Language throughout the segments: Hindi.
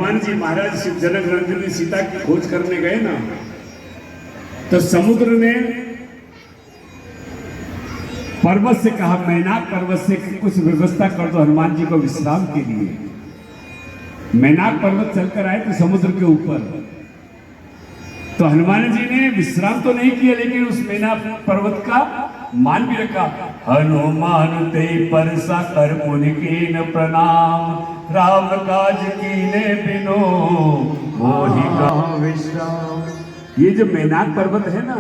हनुमान जी महाराज शिव जनक नंदिनी सीता की खोज करने गए ना, तो समुद्र ने पर्वत से कहा, मैनाक पर्वत से कुछ व्यवस्था कर दो हनुमान जी को विश्राम के लिए। मैनाक पर्वत चलकर आए तो समुद्र के ऊपर, तो हनुमान जी ने विश्राम तो नहीं किया, लेकिन उस मैनाक पर्वत का मान भी रखा। हनुमान ते परसा कर पुनि कीन प्रणाम, राम काज कीने बिनो मोहि का विश्राम। ये जो मैनाक पर्वत है ना,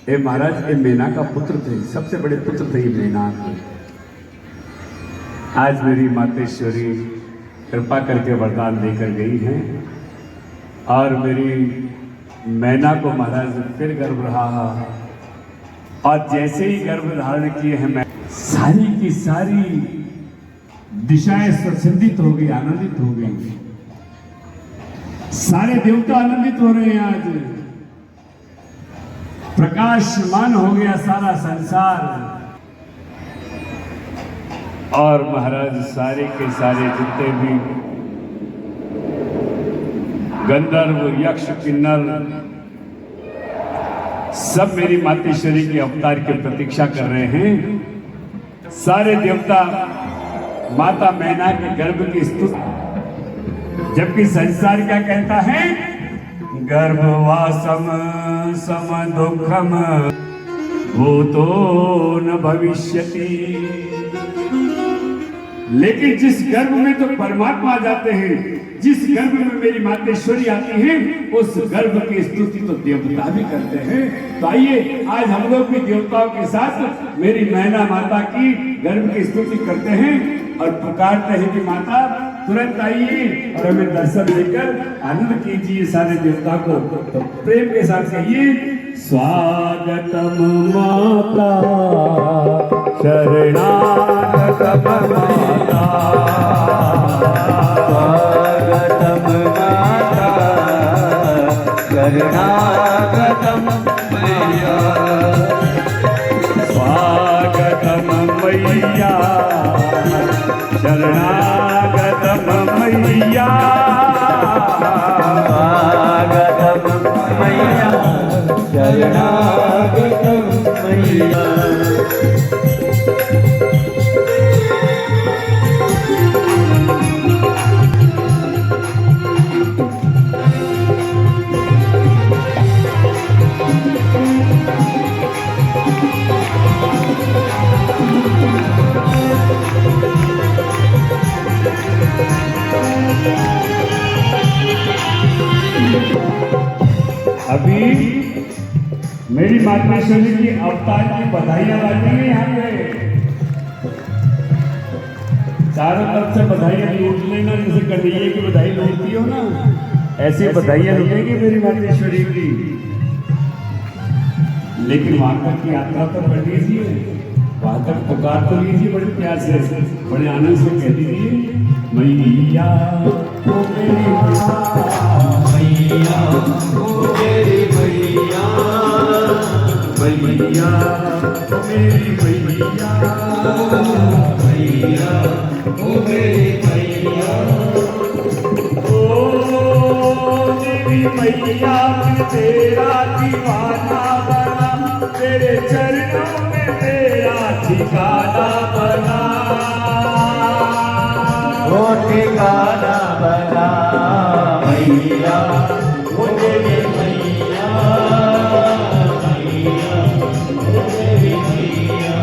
ये महाराज ये मैना का पुत्र थे, सबसे बड़े पुत्र थे ये मैनाक। आज मेरी मातेश्वरी कृपा करके वरदान देकर गई हैं और मेरी मैना को महाराज फिर गर्भ रहा, और जैसे ही गर्भ धारण किए हैं मैं सारी की सारी दिशाएं स्वच्छंदित हो गई, आनंदित हो गई। सारे देवता आनंदित हो रहे हैं, आज प्रकाशमान हो गया सारा संसार। और महाराज सारे के सारे जितने भी गंधर्व यक्ष किन्नर सब मेरी मातेश्वरी के अवतार की प्रतीक्षा कर रहे हैं। सारे देवता माता मैना के गर्भ की स्तुति, जबकि संसार क्या कहता है, गर्भवासम सम दुखम भूतो न भविष्यति। लेकिन जिस गर्भ में तो परमात्मा आ जाते हैं, जिस गर्भ में मेरी मातेश्वरी आती है, उस गर्भ की स्तुति तो देवता भी करते हैं। तो आइए आज हम लोग भी देवताओं के साथ मेरी मैना माता की गर्भ की स्तुति करते हैं और पुकारते हैं कि माता तुरंत आइए और हमें दर्शन देकर आनंद कीजिए। सारे देवता को तो प्रेम के साथ कहिए, स्वागतम माता शरणागतम माता, स्वागतम माता शरणागतम मैया, स्वागतम मैया शरणागतम मैया, स्वागतम मैया शरणागतम मैया। अभी मेरी मातेश्वरी की अवतार की बधाइयां बांटी हैं यहाँ पे, चारों तरफ से बधाइयां लूट लेना, जैसे कन्हैया की बधाई लूटती हो ना, ऐसी बधाइयां लूटेगी मेरी मातेश्वरी की। लेकिन वहां तक की यात्रा तो कर लीजिए, वहां तक पुकार तो लीजिए बड़े प्यार से, बड़े आनंद से कह दीजिए, मैया ओ मेरी मैया ओ मेरी मैया, मैया ओ मेरी मैया, मैया ओ मेरी मैया, ओ मेरी मैया मैं तेरा दीवाना बना, तेरे चरणों में तेरा ठिकाना बना, ओ ठिकाना बना मैया ओ मेरी मैया, मैया ओ मेरी मैया।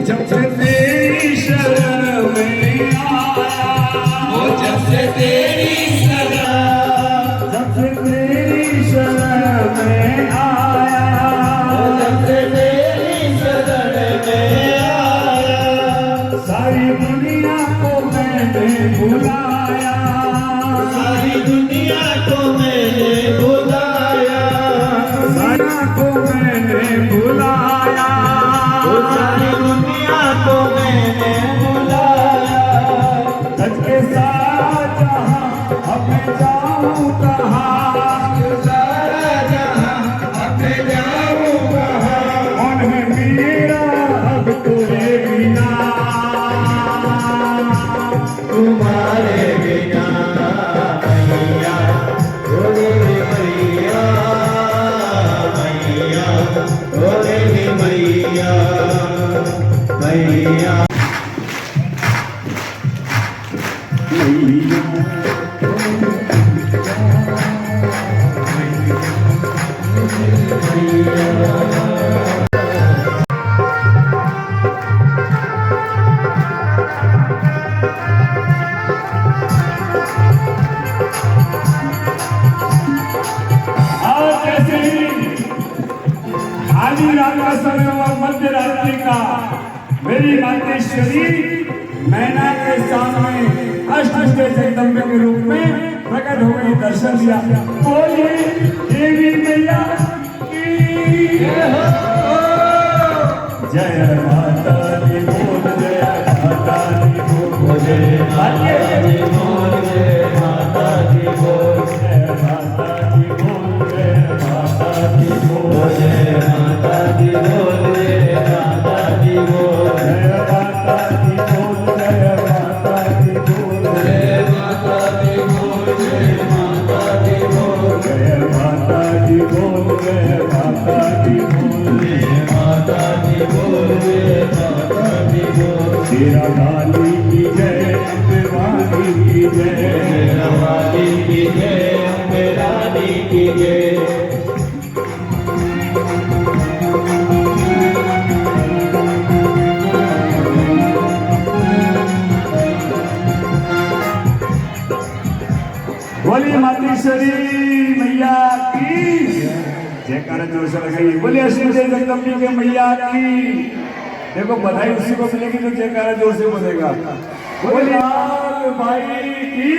जब से तेरी शरण में आया, जब से तेरी शरण में आया, को मैंने बुलाया, वो सारी दुनिया को मैंने बुलाया। सच के साथ जहां अब मैं जाऊं कहाँ, सारा जहां अब मैं जाऊं कहाँ। कौन है मेरा अब तेरे बिना, तुम्हारे बिना मैया बोले मैया, मैया बोले मैया, मैया और जैसे ही आधी रात का समय हुआ, मध्य रात्रि का, मेरी मातेश्वरी मैना के सामने अष्टभुजा जगदम्बे के रूप में प्रकट हो गई, दर्शन दिया। बोलिए देवी मैया की जय माता दी बोल, जय माता दी बोल, जय माता दी बोल, जय माता दी बोल, जय माता दी बोल, जय माता दी बोल, जय माता दी बोल, जय माता दी बोल, जय माता दी बोल, जय माता दी बोल, जय माता दी बोल, जय माता दी बोल, जय माता दी बोल, जय माता दी बोल, जय माता दी बोल, जय माता दी बोल। तेरा वाली की जय, अम्बे वाली की जय, मेरा वाली की जय, अम्बे रानी की जय। बोलिए मातेश्वरी मैया की जयकारा जोर से लगाइए। बोलिए अष्टभुजा जगदम्बे के मैया की। देखो बधाई उसी को मिलेगी जो जयकारा जोर से बोलेगा। बोलिए भाई की।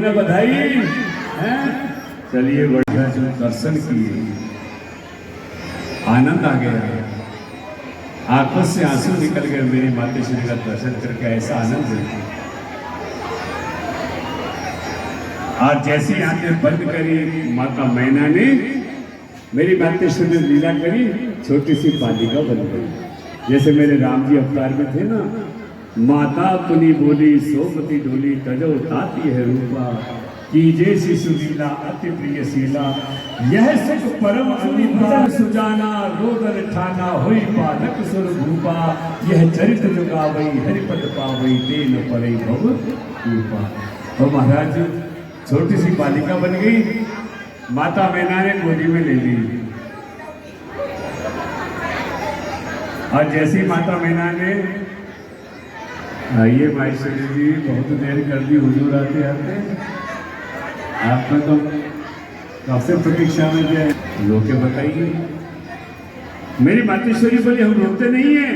ना बधाई हैं? चलिए बढ़िया जो दर्शन किए, आनंद आ गया, आंखों से आंसू निकल गए मेरी मातेश्वरी का दर्शन करके, ऐसा आनंद है। आज जैसी आंखें बंद करी माता मैना ने, मेरी मातेश्वरी ने लीला करी, छोटी सी बालिका बन गई। जैसे मेरे राम जी अवतार में थे ना, माता पुनी बोली सोमती डोली तजो ताती है रूपा, कीजे शिशु लीला अति प्रिय शीला, यह सुख परम अनिपा सुजाना रोदन ठाना होई पालक सुर भूपा, यह चरित जो गावई हरिपद पावई देन पड़े भव रूपा। और महाराज छोटी सी बालिका बन गई, माता मैना ने गोदी में ले ली। और जैसी माता मैना ने, आइए माहेश्वरी जी, बहुत देर कर दी हुजूर आते आते, आपने तो कब से प्रतीक्षा में थे, रोके बताइए। मेरी मातेश्वरी बोली हम रोते नहीं है।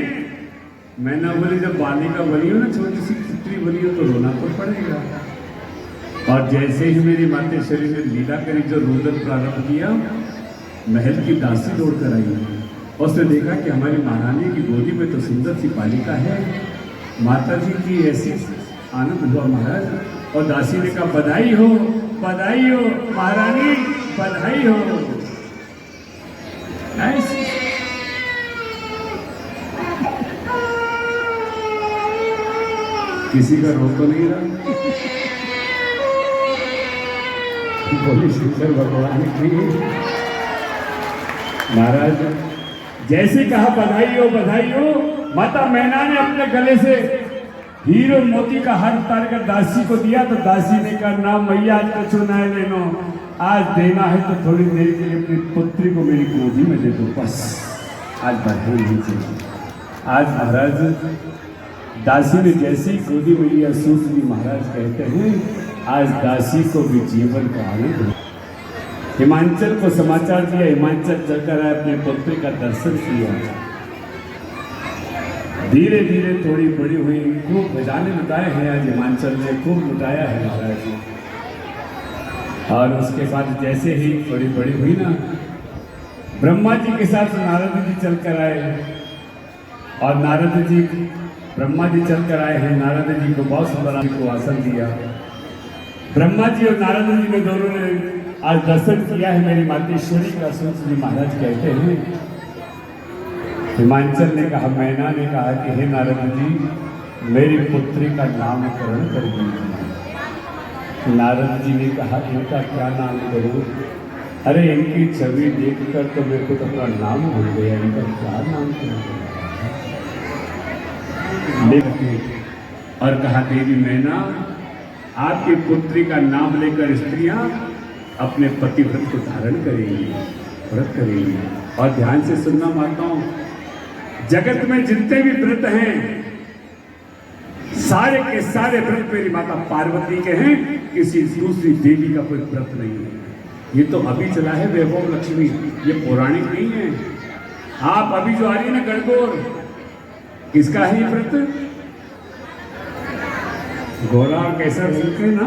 मैना बोली जब बालिका बनी हो ना, छोटी सी पुत्री बनी हो, तो रोना तो पड़ेगा। और जैसे ही मेरी मातेश्वरी ने लीला करी, जो रुदन प्रारंभ किया, महल की दासी दौड़ कर आई। उसने देखा कि हमारी महारानी की गोदी में तो सुंदर सी बालिका है। माता जी की ऐसी आनंद हुआ महाराज। और दासी ने कहा बधाई हो महारानी, बधाई हो। ऐसी किसी का रोक तो नहीं रहा। बोली शंकर भगवान की महाराज, जैसे कहा बधाई हो, माता मैना ने अपने गले से हीरो मोती का हार उतार कर दासी को दिया। तो दासी ने कहा ना मैया, आज तो चुना लेनो, आज देना है तो थोड़ी देर के लिए अपनी पुत्री को मेरी गोदी में दे दो, बस आज बधाई नहीं चाहिए। आज महाराज दासी ने जैसी गोदी में लिया, सूत जी महाराज कहते हैं आज दासी को भी जीवन का आनंद हुआ। हिमाचल को समाचार दिया, हिमाचल चलकर आए, अपने पुत्री का दर्शन किया। धीरे धीरे थोड़ी बड़ी हुई, खूब खजाने लुटाए हैं आज हिमाचल ने, खूब लुटाया है महाराज। और उसके बाद जैसे ही थोड़ी बड़ी हुई ना, ब्रह्मा जी के साथ नारद जी चलकर आए। और नारद जी, ब्रह्मा जी चलकर आए हैं, नारद जी को बहुत सुंदर को आसन दिया। ब्रह्मा जी और नारद जी ने दोनों ने आज दर्शन किया है मेरी मातेश्वरी का। सूत जी महाराज कहते हैं, हिमाचल ने कहा, मैना ने कहा कि हे नारद जी, मेरी पुत्री का नामकरण कर दीजिए। नारद जी ने कहा इनका क्या नाम करूं? अरे इनकी छवि देखकर तो मेरे को तो अपना नाम भूल गया, इनका क्या नाम करूं? और कहा देवी मैना, आपकी पुत्री का नाम लेकर स्त्रियां अपने पतिव्रत को धारण करेंगी, व्रत करेंगी। और ध्यान से सुनना माताओं, जगत में जितने भी व्रत हैं, सारे के सारे व्रत मेरी माता पार्वती के हैं, किसी दूसरी देवी का कोई व्रत नहीं है। ये तो अभी चला है वैभव लक्ष्मी, ये पौराणिक नहीं है। आप अभी जो आ रही है ना गणगौर, किसका है ये व्रत? घोड़ा और कैसा मिलते ना।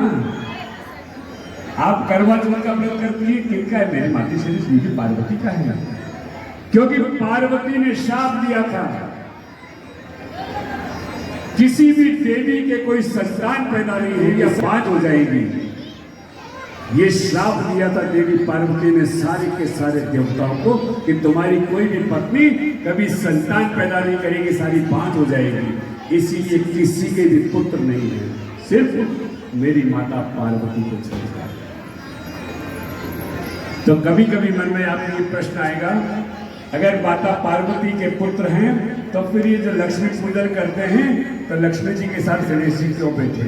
आप करवा चौथ का व्रत करती है, किनका है? मेरी मातेश्वरी देवी पार्वती का है। क्योंकि पार्वती ने शाप दिया था, किसी भी देवी के कोई संतान पैदा नहीं होगी या 5 हो जाएगी। ये श्राप दिया था देवी पार्वती ने सारे के सारे देवताओं को कि तुम्हारी कोई भी पत्नी कभी संतान पैदा नहीं करेगी, सारी 5 हो जाएगी। इसीलिए किसी के भी पुत्र नहीं है, सिर्फ मेरी माता पार्वती को छोड़कर। तो कभी कभी मन में आपको ये प्रश्न आएगा, अगर माता पार्वती के पुत्र हैं तो फिर ये जो लक्ष्मी पूजन करते हैं, तो लक्ष्मी जी के साथ गणेश जी क्यों बैठे?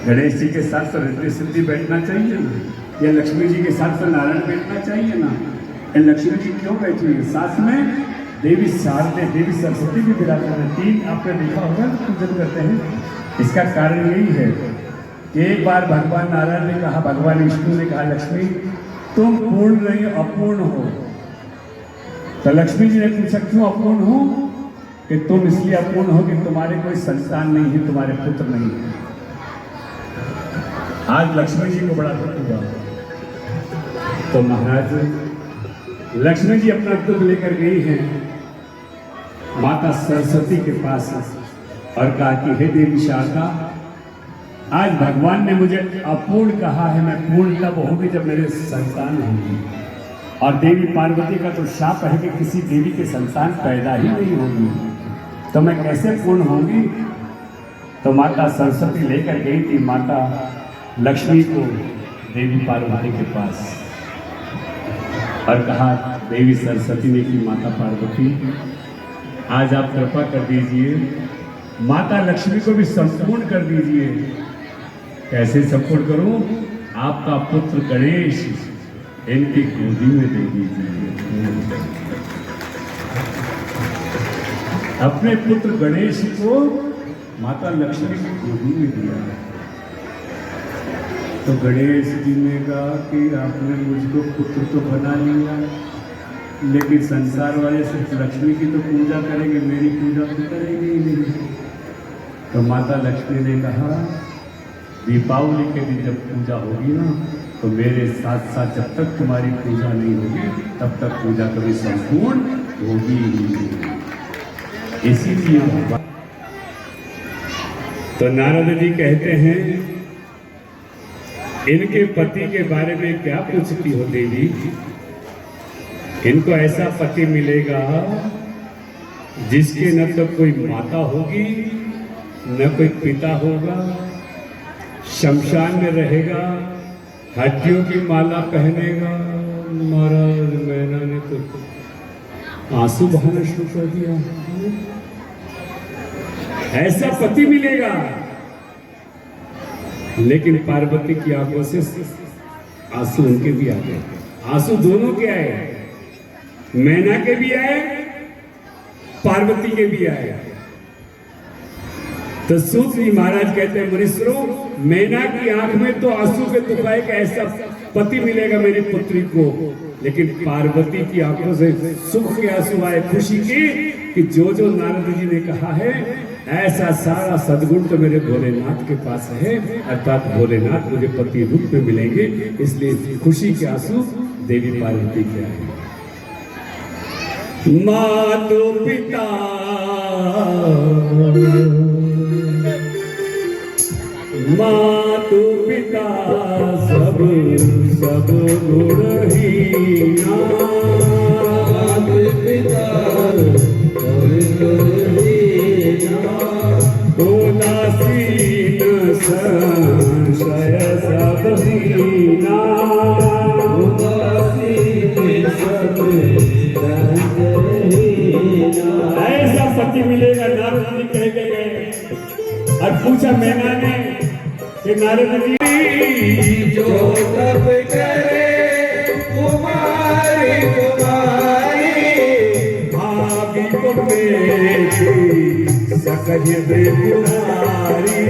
गणेश जी के साथ तो रिद्धि सिद्धि बैठना चाहिए ना, या लक्ष्मी जी के साथ तो नारायण बैठना चाहिए ना। लक्ष्मी जी क्यों बैठी है? साथ में देवी शारदे, देवी सरस्वती भी विराजमान है। 3 आपने देखा होगा पूजन करते हैं। इसका कारण यही है कि एक बार भगवान नारायण ने कहा, भगवान विष्णु ने कहा, लक्ष्मी तुम पूर्ण नहीं अपूर्ण हो। तो लक्ष्मी जी ने पूछा क्यों अपूर्ण हो? कि तुम इसलिए अपूर्ण हो कि तुम्हारे कोई संतान नहीं है, तुम्हारे पुत्र नहीं है। आज लक्ष्मण जी को बड़ा दुख हुआ। तो महाराज लक्ष्मण जी अपना दुख लेकर गई हैं माता सरस्वती के पास और कहा कि हे देवी शारदा, आज भगवान ने मुझे अपूर्ण कहा है, मैं पूर्ण तब होगी जब मेरे संतान होंगी। और देवी पार्वती का तो शाप है कि किसी देवी के संतान पैदा ही नहीं होगी, तो मैं कैसे पूर्ण होंगी। तो माता सरस्वती लेकर गई थी माता लक्ष्मी को देवी पार्वती के पास और कहा, देवी सरस्वती ने की माता पार्वती, आज आप कृपा कर दीजिए, माता लक्ष्मी को भी संपूर्ण कर दीजिए। कैसे संपूर्ण करूं? आपका पुत्र गणेश इनकी गोदी में दे दीजिए। अपने पुत्र गणेश को माता लक्ष्मी की गोदी में दिया। तो गणेश जी ने कहा कि आपने मुझको पुत्र तो बना लिया, लेकिन संसार वाले सिर्फ लक्ष्मी की तो पूजा करेंगे, मेरी पूजा तो करेंगे ही नहीं। तो माता लक्ष्मी ने कहा, दीपावली के दिन जब पूजा होगी ना, तो मेरे साथ साथ जब तक तुम्हारी पूजा नहीं होगी तब तक पूजा कभी संपूर्ण होगी ही नहीं। इसीलिए होगा। तो नारद जी कहते हैं, इनके पति के बारे में क्या पूछती हो देवी? इनको ऐसा पति मिलेगा जिसके न तो कोई माता होगी न कोई पिता होगा, शमशान में रहेगा, हड्डियों की माला पहनेगा। महाराज मैना ने तो आंसू बहाना शुरू कर दिया। ऐसा पति मिलेगा, लेकिन पार्वती की आंखों से आंसू उनके भी आ गए। आंसू दोनों के आए, मैना के भी आए, पार्वती के भी आए। तो सूत जी महाराज कहते हैं, मुनीश्वरों, मैना की आंख में तो आंसू के तुफाए का ऐसा पति मिलेगा मेरी पुत्री को, लेकिन पार्वती की आंखों से सुख के आंसू आए, खुशी की कि जो जो नारद जी ने कहा है ऐसा सारा सद्गुण तो मेरे भोलेनाथ के पास है, अर्थात भोलेनाथ मुझे पति रूप में मिलेंगे। इसलिए खुशी के आंसू देवी पार्वती के आए। मातो पिता मातो पिता सब सब गुणहीना, पिता उदासीन संशय सब हीना, उदासीन सब ऐसा पति मिलेगा। नारद जी कह के गए और पूछा मैना ने कि नारद जी, जो तब करे कुमारी कुमारी, भाभी को बेटी सकज बेपुरारी,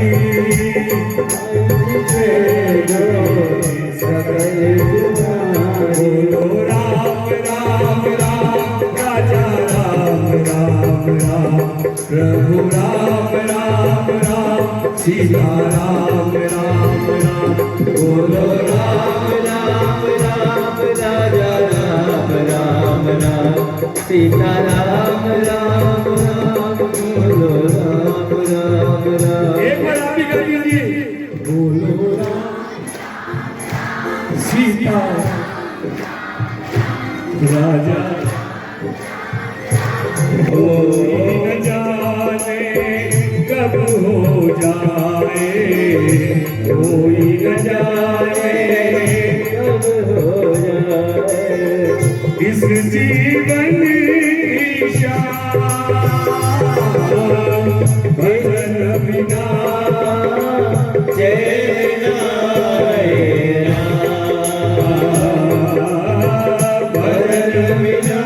बोलो राम राम राम, राजा राम राम राम, प्रभु राम राम राम, सीता राम राम राम, बोलो राम राम राम, राजा राम राम राम, सीता राम राम राम, बोलो राम राम राम। एक बार आप भी कर दीजिए, बोलो राम सीता राजा। कोई न जाने कब हो जाए, कोई न जाने कब हो जाए, इस जीवन की शान भजन बिना चैन आए, भजन बिना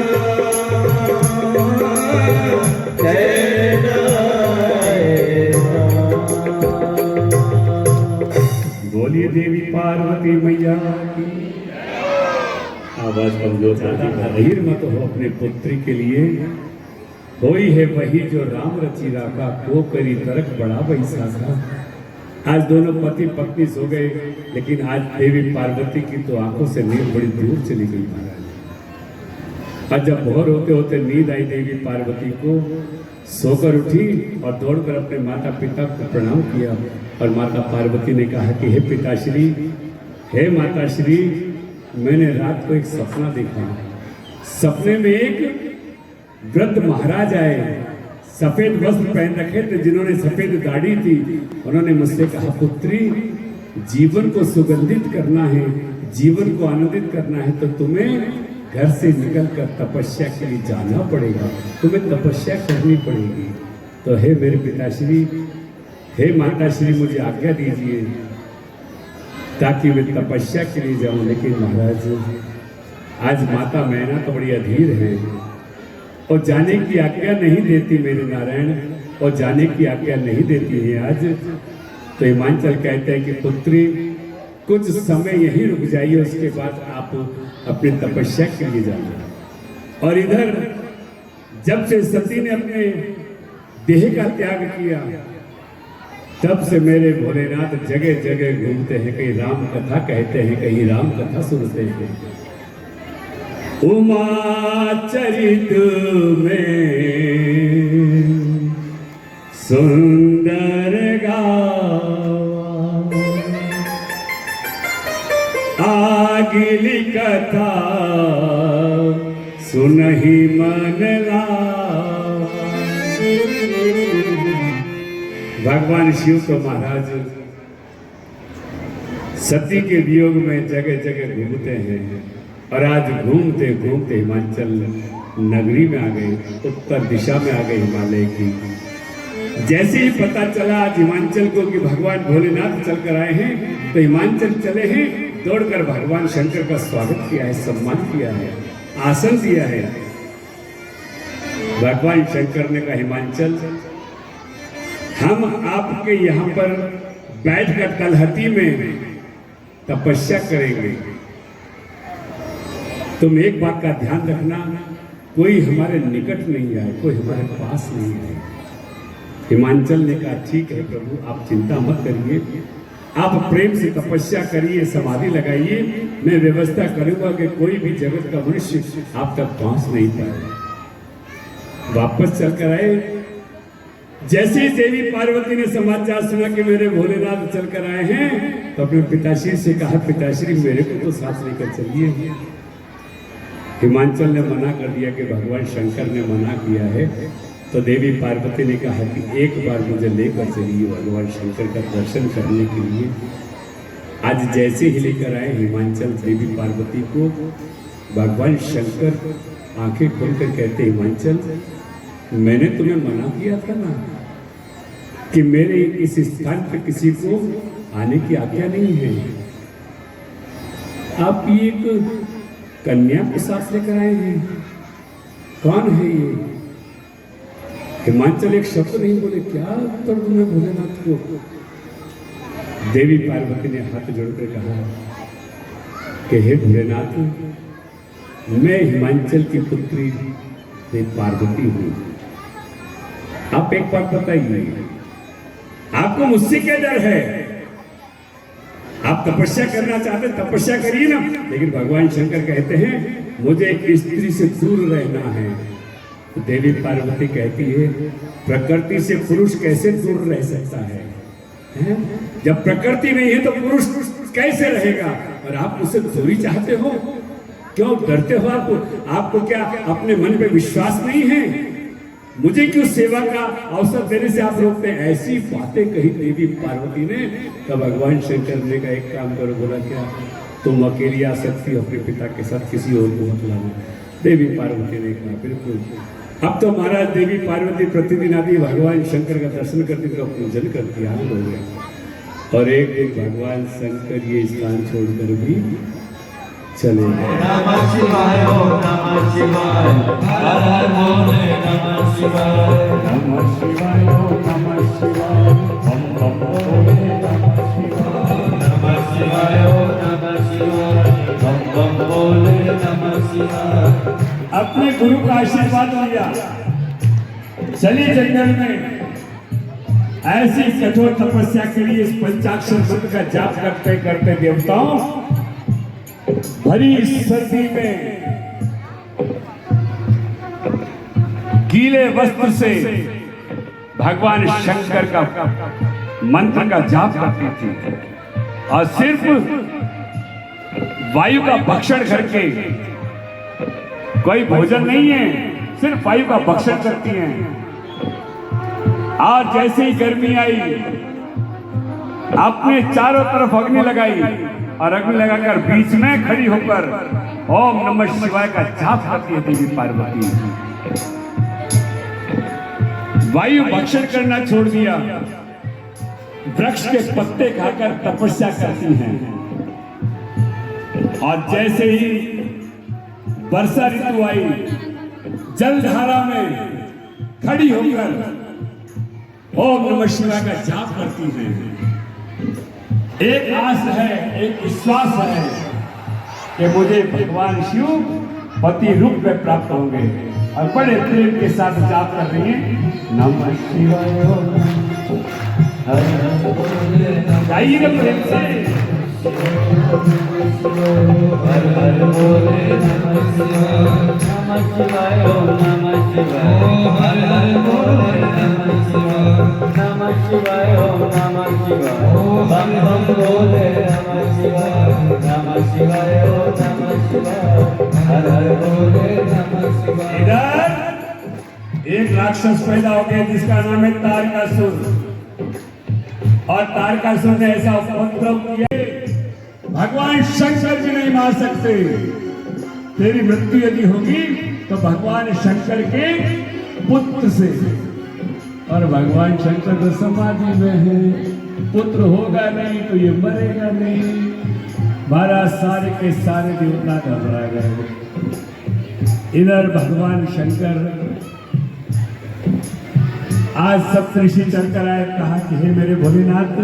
चैन आए। बोलिए देवी पार्वती मैया की। आवाज कमजोर जाहिर मत हो अपने पुत्री के लिए, कोई है वही जो राम रचि राखा, को करी तरक बड़ा बैसा था। आज दोनों पति पत्नी सो गए, लेकिन आज देवी पार्वती की तो आंखों से नींद बड़ी दूर चली गई महाराज। आज जब भोर होते होते नींद आई देवी पार्वती को, सोकर उठी और दौड़कर अपने माता पिता को प्रणाम किया। और माता पार्वती ने कहा कि हे पिताश्री, हे माताश्री, मैंने रात को एक सपना देखा। सपने में एक वृद्ध महाराज आए, सफेद वस्त्र पहन रखे थे, जिन्होंने सफेद दाढ़ी थी। उन्होंने मुझसे कहा, पुत्री, जीवन को सुगंधित करना है, जीवन को आनंदित करना है, तो तुम्हें घर से निकलकर तपस्या के लिए जाना पड़ेगा, तुम्हें तपस्या करनी पड़ेगी। तो हे मेरे पिताश्री, हे माताश्री, मुझे आज्ञा दीजिए ताकि मैं तपस्या के लिए जाऊं। लेकिन महाराज, आज माता मैना तो बड़ी अधीर है और जाने की आज्ञा नहीं देती मेरे नारायण, और जाने की आज्ञा नहीं देती है आज। तो हिमांचल कहते हैं कि पुत्री, कुछ समय यहीं रुक जाइए, उसके बाद आप अपनी तपस्या के लिए जाना। और इधर जब से सती ने अपने देह का त्याग किया, तब से मेरे भोलेनाथ जगह जगह घूमते हैं, कहीं राम कथा कहते हैं, कहीं राम कथा सुनते हैं। उमा चरित में सुंदर गावा, आगिली कथा सुनहि मन लावा। भगवान शिव तो महाराज सती के वियोग में जगह जगह घूमते हैं, और आज घूमते घूमते हिमाचल नगरी में आ गए, उत्तर दिशा में आ गए हिमालय की। जैसे ही पता चला आज हिमाचल को कि भगवान भोलेनाथ चल कर आए हैं, तो हिमाचल चले हैं, दौड़कर भगवान शंकर का स्वागत किया है, सम्मान किया है, आसन दिया है। भगवान शंकर ने कहा, हिमाचल, हम आपके यहाँ पर बैठकर तलहटी में तपस्या करेंगे। तुम एक बात का ध्यान रखना, कोई हमारे निकट नहीं आए, कोई हमारे पास नहीं आए। हिमाचल ने कहा, ठीक है प्रभु, आप चिंता मत करिए, आप प्रेम से तपस्या करिए, समाधि लगाइए, मैं व्यवस्था करूंगा कि कोई भी जगत का मनुष्य आप तक पहुंच नहीं पाए। वापस चलकर आए। जैसे ही देवी पार्वती ने समाचार सुना कि मेरे भोलेनाथ चलकर आए हैं, तो अपने पिताश्री से कहा, पिताश्री, मेरे को तो साथ लेकर चलिए। हिमाचल ने मना कर दिया कि भगवान शंकर ने मना किया है। तो देवी पार्वती ने कहा कि एक बार मुझे लेकर चलिए भगवान शंकर का दर्शन करने के लिए। आज जैसे ही लेकर आए हिमाचल देवी पार्वती को, भगवान शंकर आंखें खोलकर कहते, हिमाचल, मैंने तुम्हें मना किया था ना कि मेरे इस स्थान पर किसी को आने की आज्ञा नहीं है। आप ये एक कन्या के साथ लेकर आए हैं, कौन है ये? हिमाचल एक शब्द नहीं बोले। क्या उत्तर दूंगा भोलेनाथ को? देवी पार्वती ने हाथ जोड़कर कहा कि हे भोलेनाथ, मैं हिमाचल की पुत्री पार्वती हूँ। आप एक बात बताइए, आपको मुझसे क्या डर है? आप तपस्या करना चाहते तपस्या करिए ना। लेकिन भगवान शंकर कहते हैं मुझे एक स्त्री से दूर रहना है। तो देवी पार्वती कहती है प्रकृति से पुरुष कैसे दूर रह सकता है? जब प्रकृति नहीं है तो पुरुष कैसे रहेगा? और आप मुझसे दूरी चाहते हो, क्यों डरते हो? आपको क्या अपने मन पे विश्वास नहीं है? मुझे क्यों सेवा का अवसर देने से आप रोकते हैं? ऐसी बातें कही देवी पार्वती ने। तब भगवान शंकर ने कहा एक काम करो। बोला क्या? तुम अकेली आ सकती हो अपने पिता के साथ, किसी और को मत लाना। देवी पार्वती ने कहा बिल्कुल। अब तो महाराज देवी पार्वती प्रतिदिन आदि भगवान शंकर का दर्शन करती, तो पूजन करती, आनंद हो गया। और एक दिन भगवान शंकर ये स्थान छोड़कर भी चले गए। नमः शिवाय, नमः शिवाय, हर हर भोले नमः शिवाय, नमः शिवाय, नमः शिवाय, बम बम भोले नमः शिवाय, नमः शिवाय, नमः शिवाय, बम बम भोले नमः शिवाय। अपने गुरु का आशीर्वाद लिया, चलिए जंगल में। ऐसी कठोर तपस्या के लिए इस पंचाक्षर मंत्र का जाप करते करते देवताओं भरी सर्दी में गीले वस्त्र से भगवान शंकर का मंत्र का जाप करती थी और सिर्फ वायु का भक्षण करके, कोई भोजन नहीं है, सिर्फ वायु का भक्षण करती हैं। और जैसे ही गर्मी आई अपने चारों तरफ अग्नि लगाई और अग्नि लगाकर बीच में खड़ी होकर ओम नमः शिवाय का जाप करती है देवी पार्वती। वायु भक्षण करना छोड़ दिया, वृक्ष के पत्ते खाकर तपस्या करती हैं। और जैसे ही वर्षा ऋतु आई जलधारा में खड़ी होकर ओम नमः शिवाय का जाप करती हैं। एक आस है, एक विश्वास है कि मुझे भगवान शिव पति रूप में प्राप्त होंगे और बड़े प्रेम के साथ जाप कर रही हैं नमः शिवाय। गाइए ना प्रेम से। हर हर बोले नमः शिवाय, नमः शिवाय ओम नमः शिवाय, हर हर बोले नमः शिवाय, नमः शिवाय ओम नमः शिवाय, बम बम बोले नमः शिवाय, नमः शिवाय ओम नमः शिवाय, हर हर बोले नमः शिवाय। इधर एक राक्षस पैदा हो गया जिसका नाम है तारकासुर। और तारकासुर ने ऐसा उपद्रव किया भगवान शंकर भी नहीं मार सकते। तेरी मृत्यु यदि होगी तो भगवान शंकर के पुत्र से, और भगवान शंकर तो समाधि में है, पुत्र होगा नहीं तो ये मरेगा नहीं। महाराज सारे के सारे देवता घबरा गए। इधर भगवान शंकर आज सप्तऋषि चलकर आए, कहा कि हे मेरे भोलेनाथ,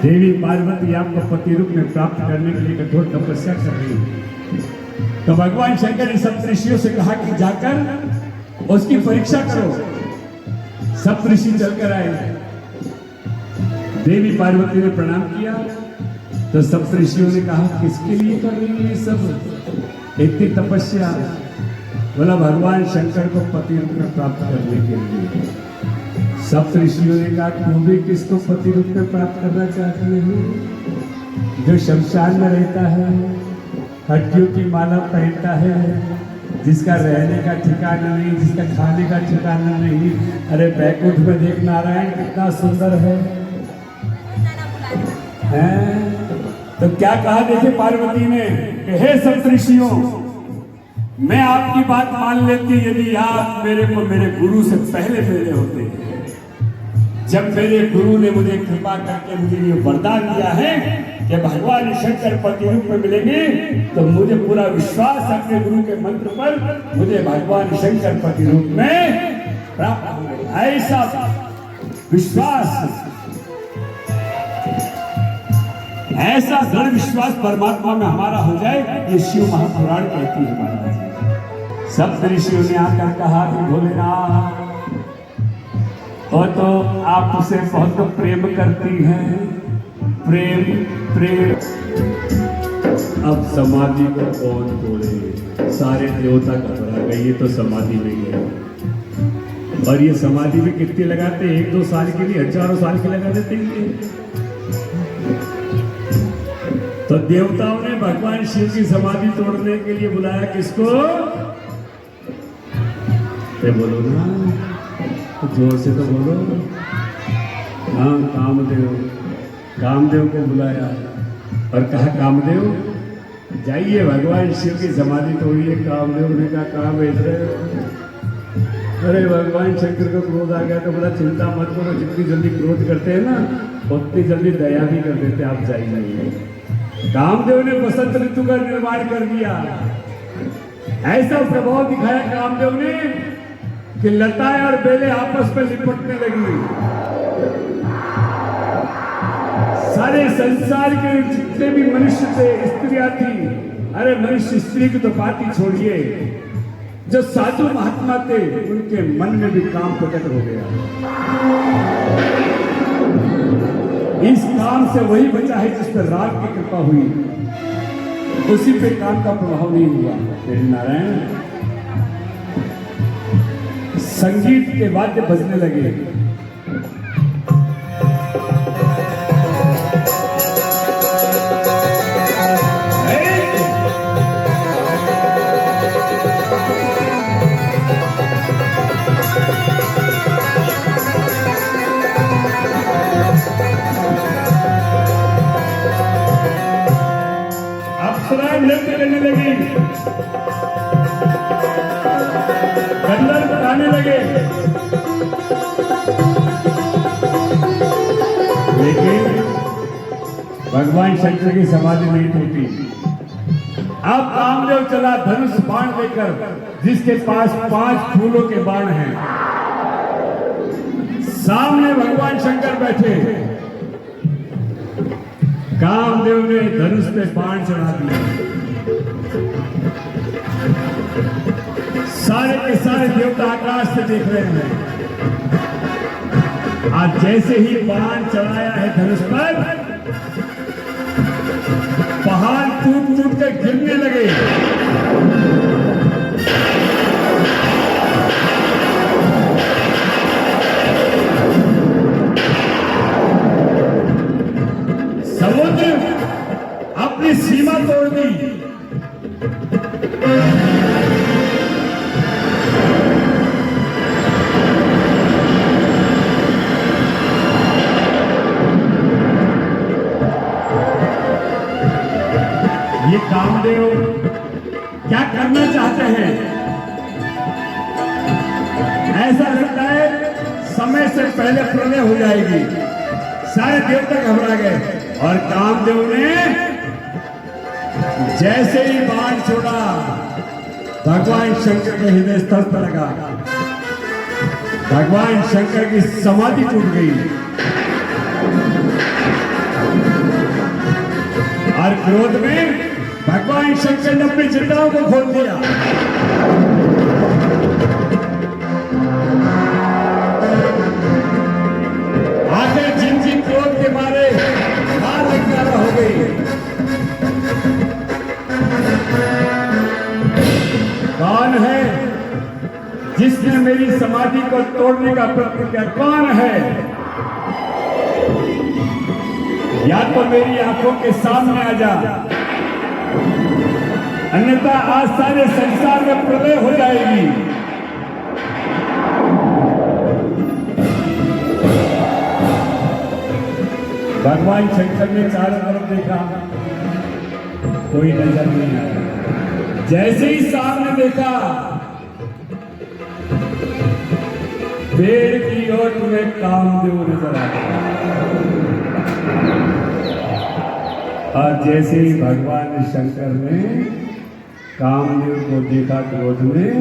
देवी पार्वती आपको पति रूप में प्राप्त करने के लिए कठोर तपस्या कर रही है। तो भगवान शंकर ने सप्तऋषियों से कहा कि जाकर उसकी परीक्षा करो। सप्तऋषि चलकर आए, देवी पार्वती ने प्रणाम किया तो सप्तऋषियों ने कहा किसके लिए कर रही है सब इतनी तपस्या? बोला भगवान शंकर को पति रूप में प्राप्त करने के लिए। सप्तऋषियों ने कहा तुम भी किसको पति रूप में प्राप्त करना चाहती हो? जो शमशान में रहता है, हड्डियों की माला पहनता है, जिसका रहने का ठिकाना नहीं, जिसका खाने का ठिकाना नहीं। अरे बैकुंठ में देख नारायण कितना सुंदर है। तो क्या कहा देखे पार्वती ने कि हे सप्तऋषियों, मैं आपकी बात मान लेती यदि आप मेरे को मेरे गुरु से पहले मिले होते। जब मेरे गुरु ने मुझे कृपा करके मुझे ये वरदान दिया है कि भगवान शंकर पति रूप में मिलेंगे, तो मुझे पूरा विश्वास है अपने गुरु के मंत्र पर, मुझे भगवान शंकर पति रूप में प्राप्त होंगे। ऐसा विश्वास, ऐसा दृढ़ विश्वास परमात्मा में हमारा हो जाए, ये शिव महापुराण कहती है महाराज। सप्तऋषियों ने आकर कहा कि भोलेनाथ, और तो आप उसे बहुत प्रेम करती हैं, प्रेम प्रेम। अब समाधि को कौन तोड़े? सारे देवता घबरा गए, ये तो समाधि में गए। और ये समाधि में कितने लगाते? 1-2 साल के लिए, हजारों साल के लगा देते हैं। तो देवताओं ने भगवान शिव की समाधि तोड़ने के लिए बुलाया किसको? बोलो ना, तो जोर से तो बोलो। हाँ, कामदेव। कामदेव को बुलाया और कहा कामदेव जाइए भगवान शिव की समाधि तोड़िए। कामदेव ने कहा कहाँ भेज रहे हो? अरे भगवान शंकर को क्रोध आ गया तो बोला चिंता मत करो, जितनी जल्दी क्रोध करते हैं ना उतनी जल्दी दया भी कर देते, आप जाइए। कामदेव ने बसंत ऋतु का निर्माण कर दिया। ऐसा प्रभाव दिखाया कामदेव ने कि लताएं और बेलें आपस में लिपटने लगी। सारे संसार के जितने भी मनुष्य थे, स्त्रियां थी, अरे मनुष्य स्त्री की तो बात ही छोड़िए, जो साधु महात्मा थे उनके मन में भी काम प्रकट हो गया। इस काम से वही बचा है जिस पर राग की कृपा हुई, उसी पे काम का प्रभाव नहीं हुआ। फिर नारायण संगीत के वाद्य बजने लगे। नृत्य करने लगी, गंधर्व गाने लगे, लेकिन भगवान शंकर की समाधि नहीं टूटी। अब कामदेव चला धनुष बाण लेकर, जिसके पास 5 फूलों के बाण हैं। सामने भगवान शंकर बैठे। कामदेव ने धनुष पे बाण चढ़ा दिया। सारे के सारे देवता आकाश से देख रहे हैं। आज जैसे ही बाण चढ़ाया है धनुष पर, पहाड़ टूट टूट कर गिरने लगे। समुद्र अपनी सीमा तोड़ दी। ये कामदेव क्या करना चाहते हैं? ऐसा लगता है समय से पहले प्रलय हो जाएगी। सारे देवता घबरा गए और कामदेव ने जैसे ही बाण छोड़ा, भगवान शंकर के हृदय स्थल पर लगा। भगवान शंकर की समाधि टूट गई और क्रोध में भगवान शंकर ने अपनी चिंताओं को खोल दिया। आखिर जिन क्रोध के मारे मार लगना हो गई। कौन है जिसने मेरी समाधि को तोड़ने का प्रयत्न किया? कौन है? या तो मेरी आंखों के सामने आ जा, अन्यथा आज सारे संसार में प्रलय हो जाएगी। भगवान शंकर ने चारों तरफ देखा, कोई नजर नहीं आया। जैसे ही सामने देखा, पेड़ की ओट में कामदेव नजर आ गया। और जैसे ही भगवान शंकर ने कामदेव को देखा, क्रोध में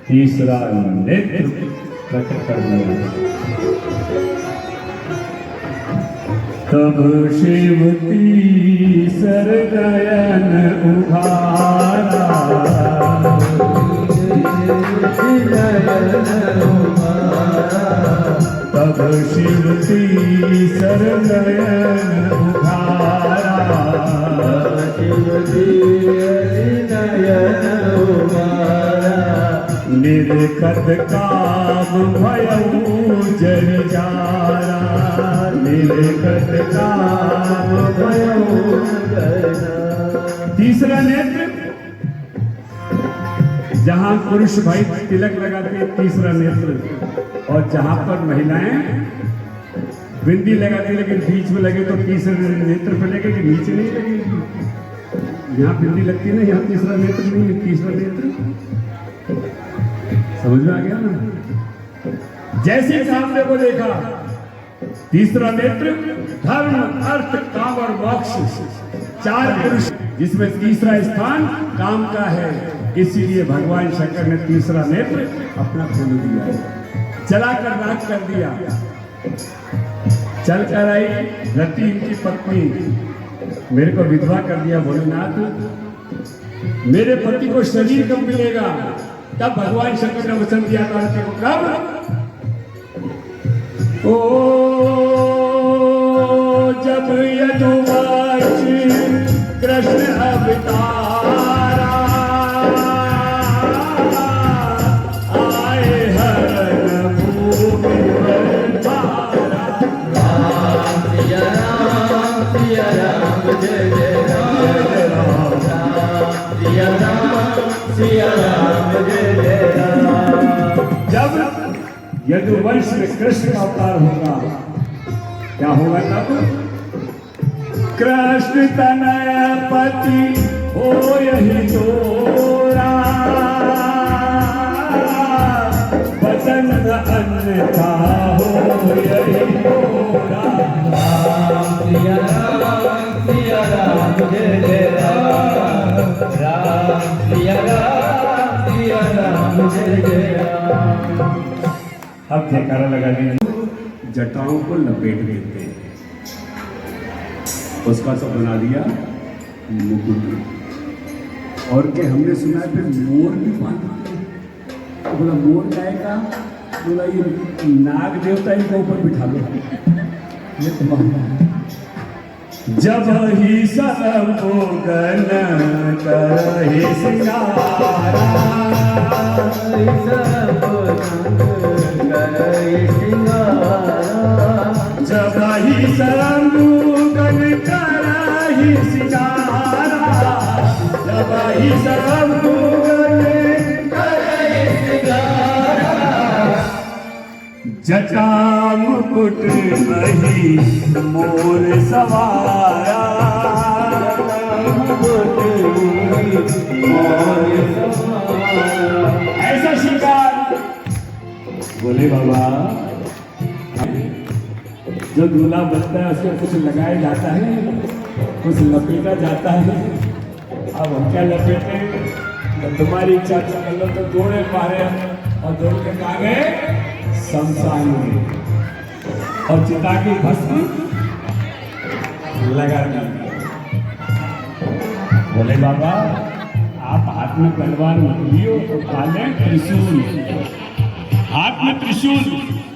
तीसरा नेत्र प्रकट कर दिया। तब शिव तीसर नयन उघारा, तब शिव तीसर नयन उघारा, निर्कत काम भयऊ जरिजारा, निर्कत काम भयऊ। तीसरा नेत्र, जहां पुरुष भाई तिलक लगाते हैं तीसरा नेत्र, और जहां पर महिलाएं बिंदी लगाती, लेकिन बीच में लगे तो तीसरे नेत्र पे लगे कि नीचे नहीं लगेगी। यहाँ बिंदी लगती ना, यहाँ तीसरा नेत्र नहीं है। तीसरा नेत्र समझ में आ गया ना? जैसे कामदेव को देखा, तीसरा नेत्र धर्म अर्थ काम और मोक्ष, 4 पुरुष जिसमें तीसरा स्थान काम का है। इसीलिए भगवान शंकर ने तीसरा नेत्र अपना खोल दिया, चलाकर राख कर दिया। चल कर आई रति इनकी पत्नी, मेरे को विधवा कर दिया। भोलेनाथ, मेरे पति को शरीर कब मिलेगा? तब भगवान शंकर ने वचन दिया कार्तिक को, कब? ओ जब यदुवंश कृष्ण अवतारा आए हरण भूमि बंधारा। सिया राम जय जय राम, सिया राम जय जय राम। जब यदुवंश में कृष्ण का अवतार होगा, क्या होगा तब? कृष्ण तनय पति हो यही तोरा, वचन अन्यथा हो यही तोरा। सिया राम जय जय राम, सिया राम जय जय राम। अब जयकारा लगा दीजिए। जटाओं को लपेट देते हैं, उसका सब बना दिया मुकुट। और के हमने सुना है फिर मोर भी बांधते हैं। तो बोला मोर गाएगा, बोला ये नाग देवता इनके ऊपर बिठा लो। ये तुम्हारा जब ही सबको गन करहि सिंगारा, जब ही सरमुगन करहि सिंगारा, जब ही सरमुगन करहि सिंगारा, जटा मुकुट अहि मोर सवारा, ऐसा शिकार। बोले बाबा, जो दूल्हा बनता है उसको कुछ लगाया जाता है, कुछ लपेटा जाता है। अब हम क्या लपेटे? तो तुम्हारी इच्छा कर लो तो दौड़े मारे और दौड़ के कहा गए शमशान में, और चिता की भस्म लगा दी। बोले बाबा, आप हाथ में तलवार मत लियो, तो पाले त्रिशूल। हाथ में त्रिशूल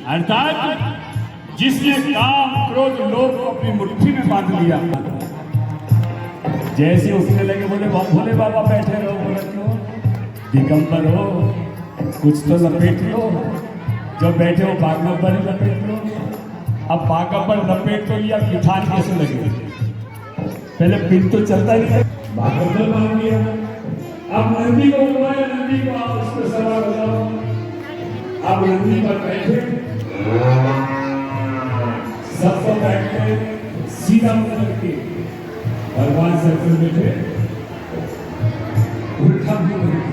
अर्थात जिसने काम क्रोध लोभ को अपनी मुट्ठी में बांध लिया। जैसे उठने लगे बोले भोले बाबा बैठे रहो। बोले क्यों? दिगंबर हो, कुछ तो लपेट लो। जो बैठे हो बागंबर लपेट लो। अब बागंबर लपेट तो लिया, किठान कैसे लगे? पहले पिन तो चलता ही है, बागंबर मान लिया। अब नंदी को बुलाया, नंदी को आप उस पर सवार हो जाओ। अब नंदी पर बैठे, सबको बैठे सीधा मुंह करके भगवान सर पर बैठे, उल्टा मुंह करके।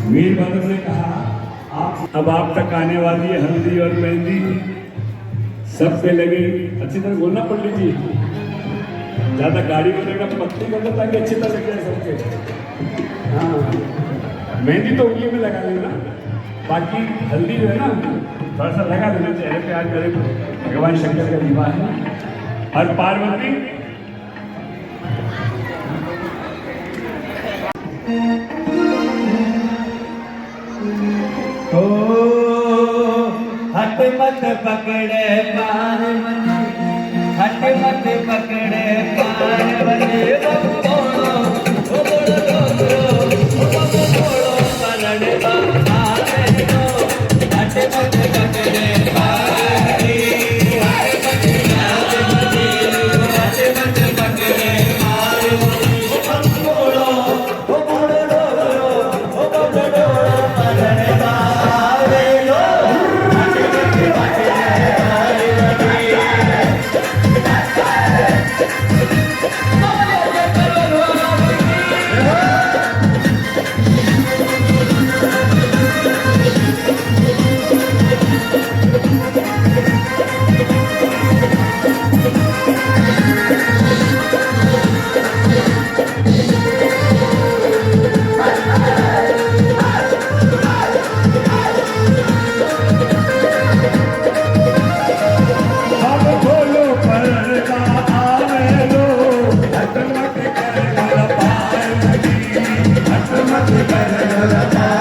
वीरभद्र ने कहा, आप अब आप तक आने वाली है हल्दी और मेहंदी, सब पे लगे। अच्छी तरह बोलना पंडित जी, ज्यादा गाड़ी में लगना पत्ती कर दो ताकि अच्छी तरह लग जाए सबके। हाँ, मेहंदी तो उंगली में लगा लेना, बाकी हल्दी जो है ना थोड़ा सा लगा देना चेहरे पे। आज मेरे भगवान शंकर का विवाह है और पार्वती ओ हट मत पकड़े पार्वती, हट मत पकड़े पार्वती। बोलो पलड़ हट मत पकड़े पार्वती, हट मत पकड़े पार्वती। बोलो Hasta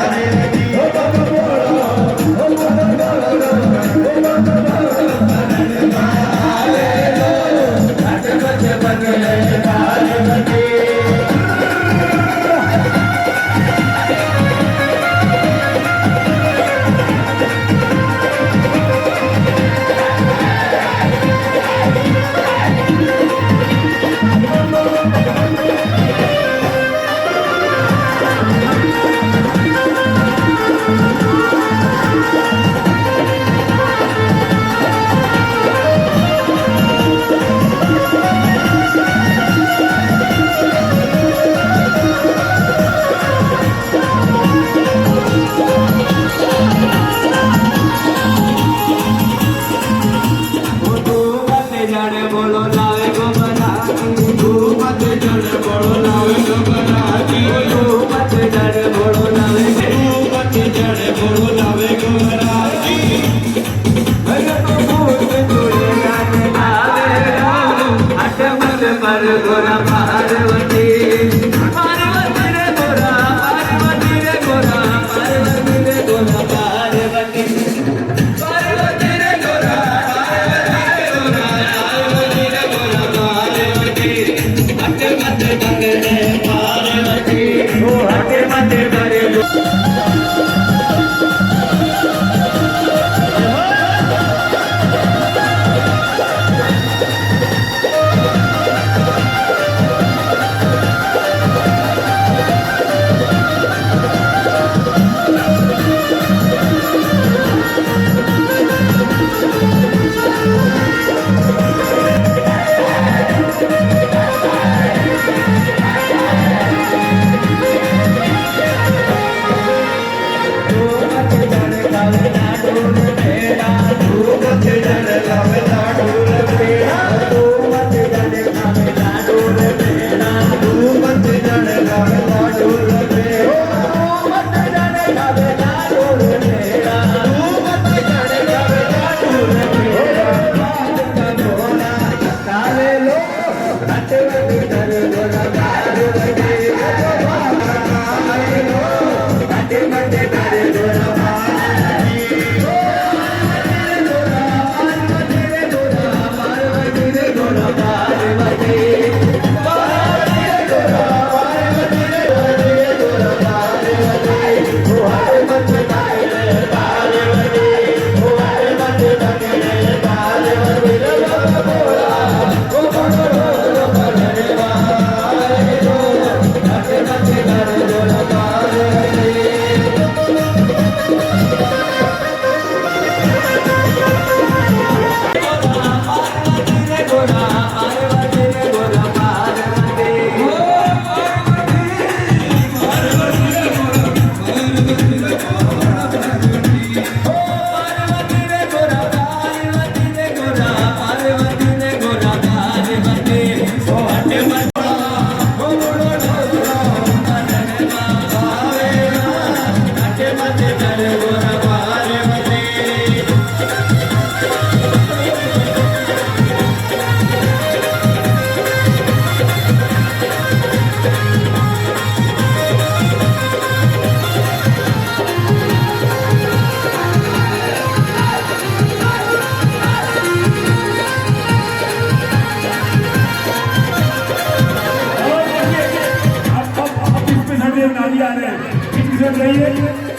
भी आ रहे हैं, बीच में जाइए,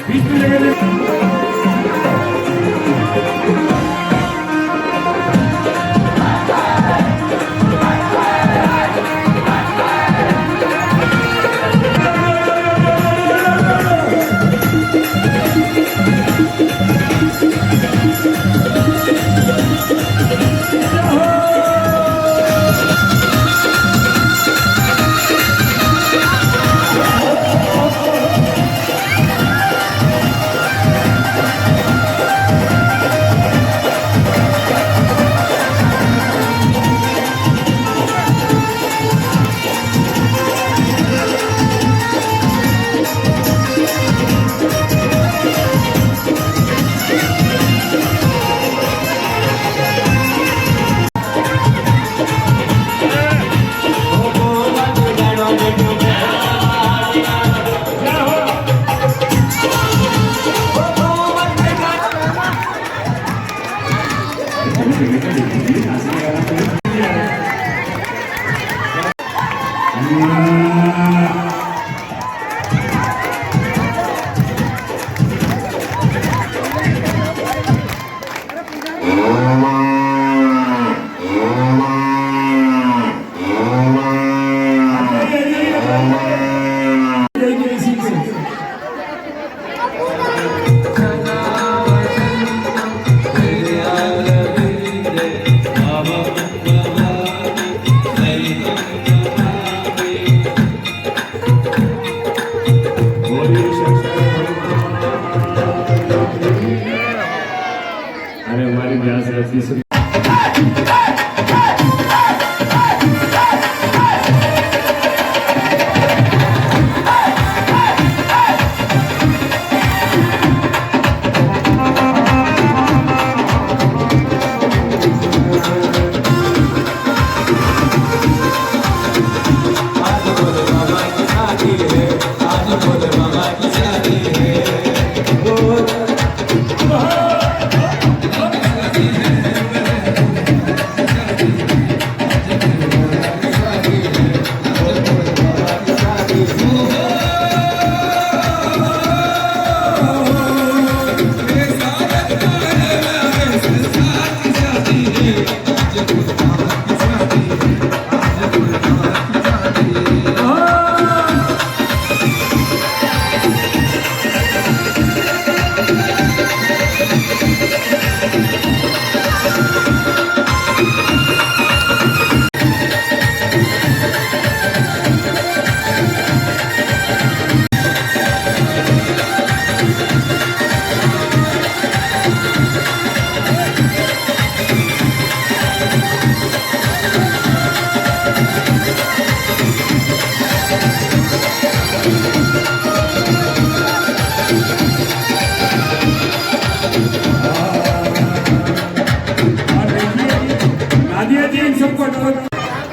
बीच में जगह अरे हमारी व्यास रची से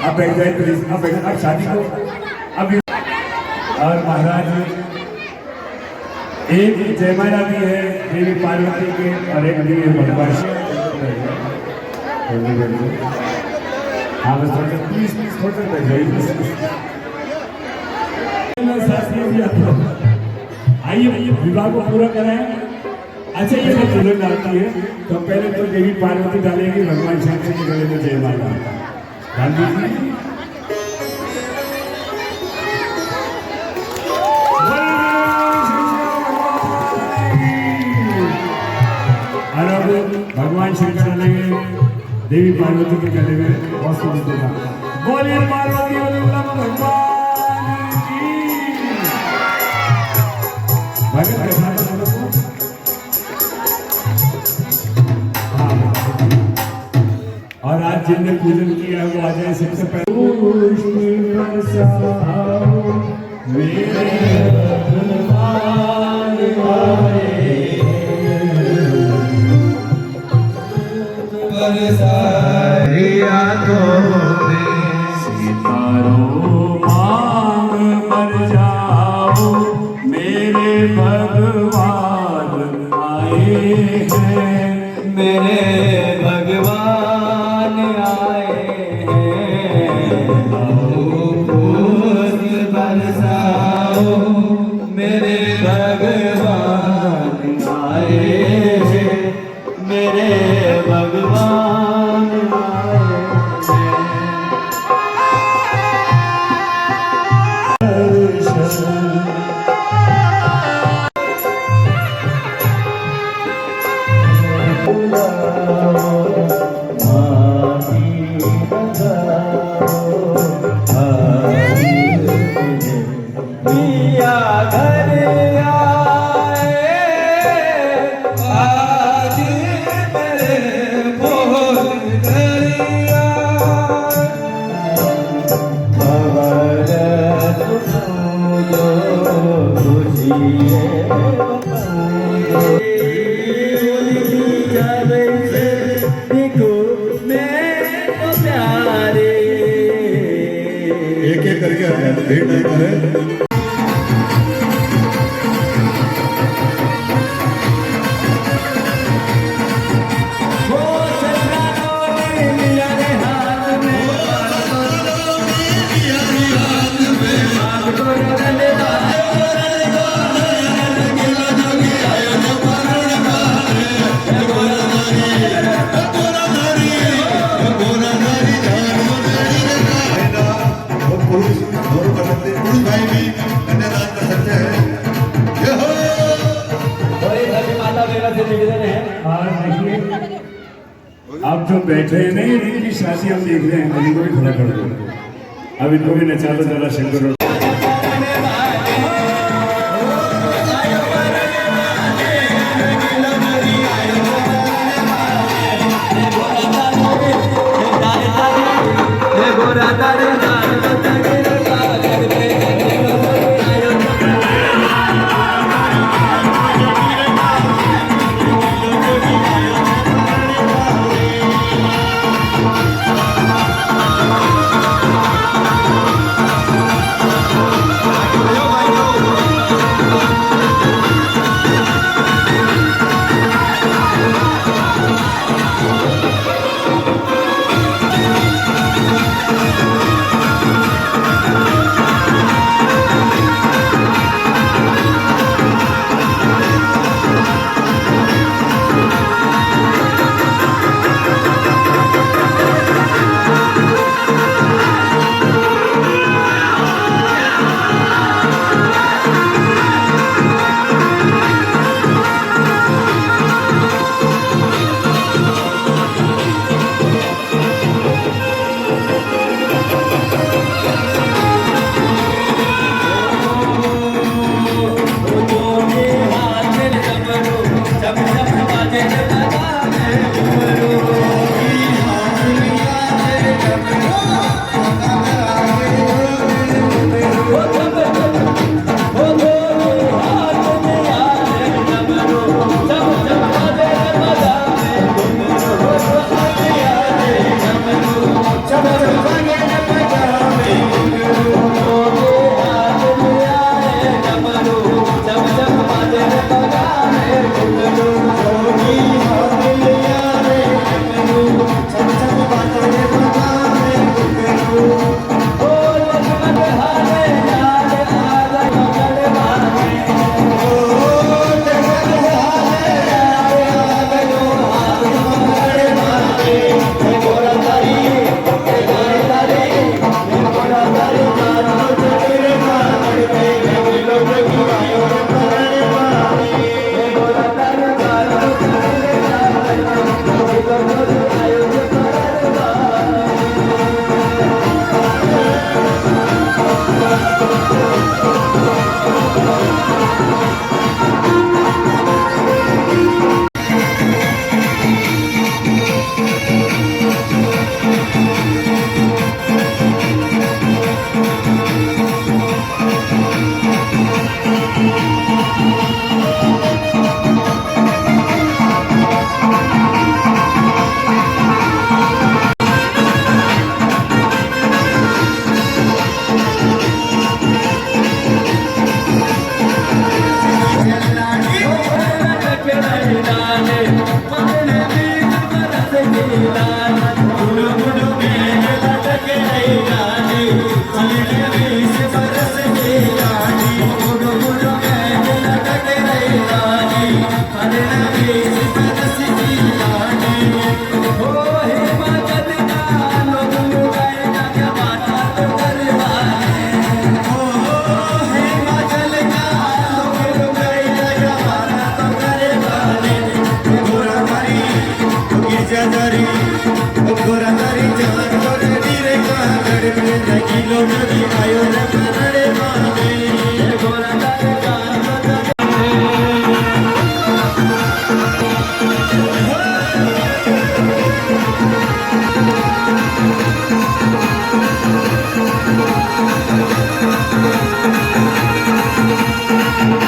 आप बैठ जाए प्लीज, आप बैठ, आप शादी को अब और महाराज एक जयमाला भी है देवी पार्वती के और एक भी है भगवान हाँ बस थोड़ा प्लीज प्लीज थोड़ा बैठ जाइए। आइए विवाह को पूरा कराएं। अच्छा ये सब दुल्हन डालती है तो पहले तो देवी पार्वती डालेगी भगवान शंकर के गले में जयमाला डाल दीजिए। और अब भगवान शंकर डालेंगे देवी पार्वती के गले में बहुत सुंदर था। बोलिए पार्वती भगवान की भगत के साथ और आज जिनने पूजन किया है वो आ जाए सबसे पहले सितारों मांग पर जाओ मेरे भगवान आए हैं, मेरे भगवान आए हैं। पुष्प बरसाओ मेरे भगवान आए, मेरे भगवान आए। पिया घर आए, आज मेरे बोल करिया, खबर सुनो जो खुशी देखो मैं तो प्यारे। एक एक करके भेंट नहीं करे। और देखिए आप जो बैठे हैं नहीं, इनकी शादी हम देख रहे हैं, इनको भी खड़ा कर दो। अब इनको भी नचा दो जरा शंकर। शिवाय